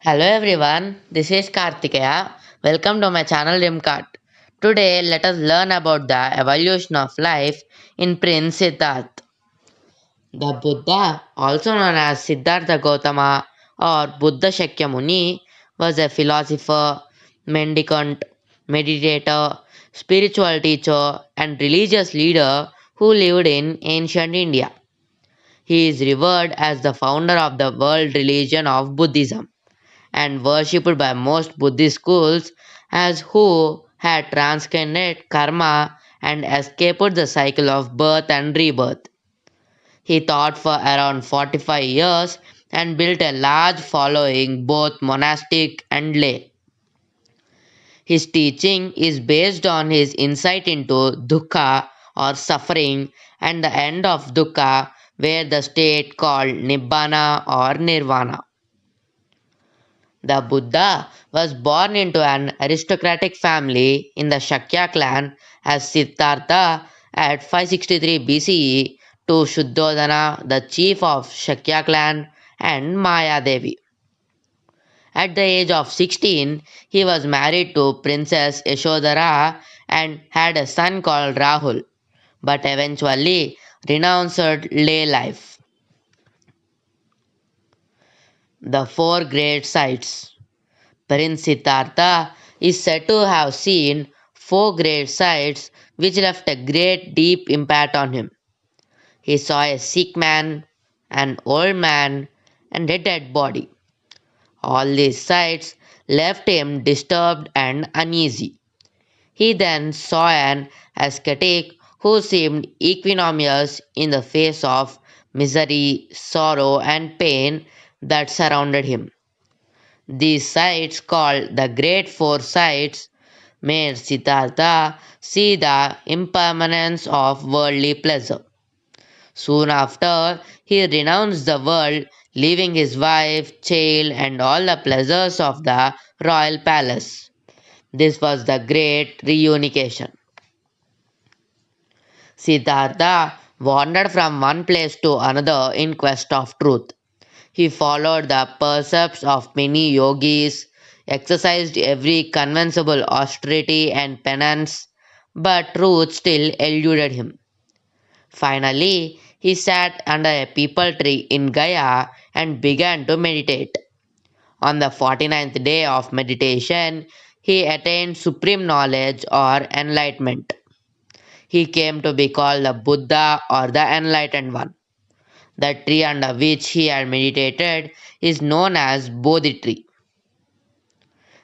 Hello everyone, this is Kartikeya. Welcome to my channel Rimcart. Today let us learn about the evolution of life in Prince Siddhartha. The Buddha, also known as Siddhartha Gautama or Buddha Shakyamuni, was a philosopher, mendicant, meditator, spiritual teacher, and religious leader who lived in ancient India. He is revered as the founder of the world religion of Buddhism and worshipped by most Buddhist schools as who had transcended karma and escaped the cycle of birth and rebirth. He taught for around 45 years and built a large following, both monastic and lay. His teaching is based on his insight into dukkha or suffering and the end of dukkha, where the state called nibbana or nirvana. The Buddha was born into an aristocratic family in the Shakya clan as Siddhartha at 563 BCE to Shuddhodana, the chief of Shakya clan, and Maya Devi. At the age of 16, he was married to Princess Yashodhara and had a son called Rahul, but eventually renounced lay life. The four great sites. Prince Siddhartha is said to have seen four great sights which left a great deep impact on him. He saw a sick man, an old man, and a dead body. All these sights left him disturbed and uneasy. He then saw an ascetic who seemed equanimous in the face of misery, sorrow, and pain that surrounded him. These sights, called the Great Four Sights, made Siddhartha see the impermanence of worldly pleasure. Soon after, he renounced the world, leaving his wife, child, and all the pleasures of the royal palace. This was the great reunification. Siddhartha wandered from one place to another in quest of truth. He followed the precepts of many yogis, exercised every conceivable austerity and penance, but truth still eluded him. Finally, he sat under a peepal tree in Gaya and began to meditate. On the 49th day of meditation, he attained supreme knowledge or enlightenment. He came to be called the Buddha or the Enlightened One. The tree under which he had meditated is known as Bodhi tree.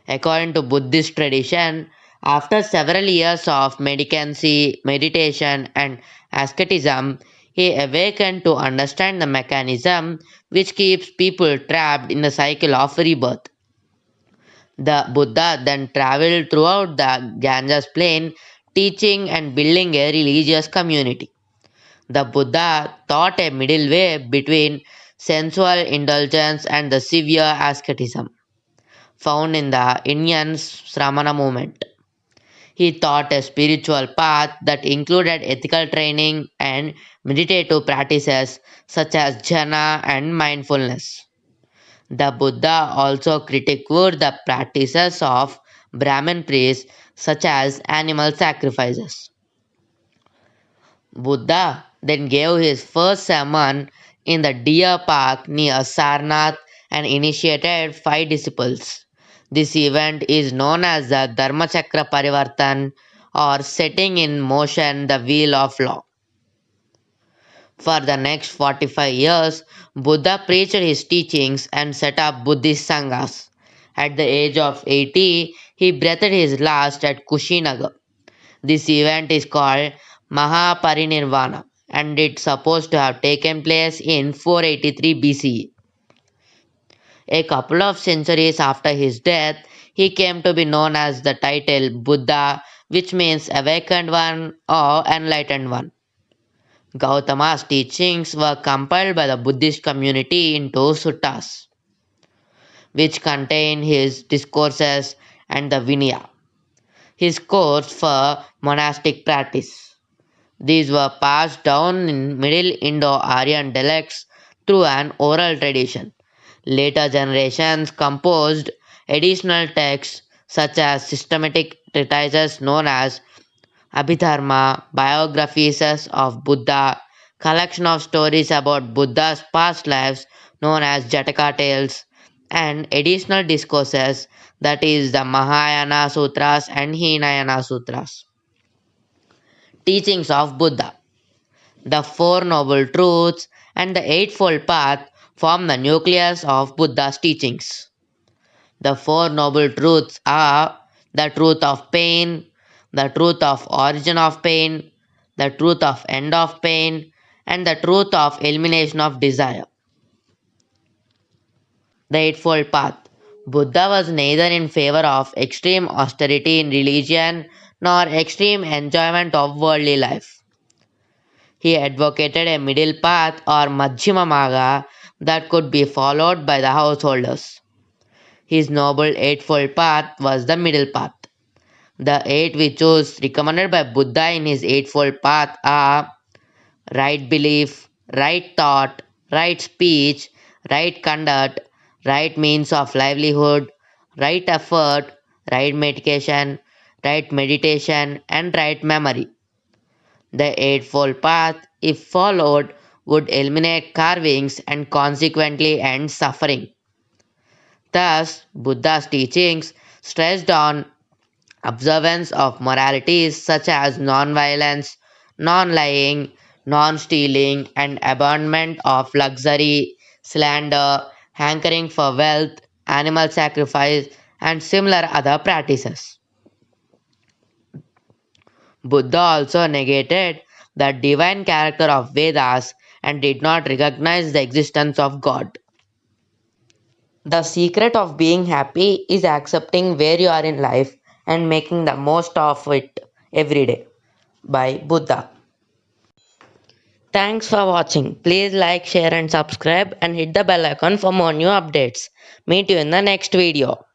According to Buddhist tradition, after several years of medicancy, meditation, and asceticism, he awakened to understand the mechanism which keeps people trapped in the cycle of rebirth. The Buddha then traveled throughout the Ganges plain, teaching and building a religious community. The Buddha taught a middle way between sensual indulgence and the severe asceticism found in the Indian Sramana movement. He taught a spiritual path that included ethical training and meditative practices such as jhana and mindfulness. The Buddha also critiqued the practices of Brahmin priests such as animal sacrifices. Buddha then gave his first sermon in the deer park near Sarnath and initiated five disciples. This event is known as the Dharmachakra Parivartan or setting in motion the wheel of law. For the next 45 years, Buddha preached his teachings and set up Buddhist sanghas. At the age of 80, he breathed his last at Kushinagar. This event is called Mahaparinirvana and it's supposed to have taken place in 483 BCE. A couple of centuries after his death, he came to be known as the title Buddha, which means awakened one or enlightened one. Gautama's teachings were compiled by the Buddhist community into suttas, which contain his discourses and the Vinaya, his codes for monastic practice. These were passed down in Middle Indo Aryan dialects through an oral tradition. Later generations composed additional texts such as systematic treatises known as Abhidharma, biographies of Buddha, collection of stories about Buddha's past lives known as Jataka tales, and additional discourses that is the Mahayana Sutras and Hinayana Sutras. Teachings of Buddha. The Four Noble Truths and the Eightfold Path form the nucleus of Buddha's teachings. The Four Noble Truths are the truth of pain, the truth of origin of pain, the truth of end of pain, and the truth of elimination of desire. The Eightfold Path. Buddha was neither in favor of extreme austerity in religion nor extreme enjoyment of worldly life. He advocated a middle path or Majjhima Marga that could be followed by the householders. His noble Eightfold Path was the middle path. The eight virtues recommended by Buddha in his Eightfold Path are right belief, right thought, right speech, right conduct, right means of livelihood, right effort, right meditation, and right memory. The Eightfold Path, if followed, would eliminate carvings and consequently end suffering. Thus, Buddha's teachings stressed on observance of moralities such as non-violence, non-lying, non-stealing, and abandonment of luxury, slander, hankering for wealth, animal sacrifice, and similar other practices. Buddha also negated the divine character of Vedas and did not recognize the existence of God. The secret of being happy is accepting where you are in life and making the most of it every day. By Buddha. Thanks for watching. Please like, share, and subscribe, and hit the bell icon for more new updates. Meet you in the next video.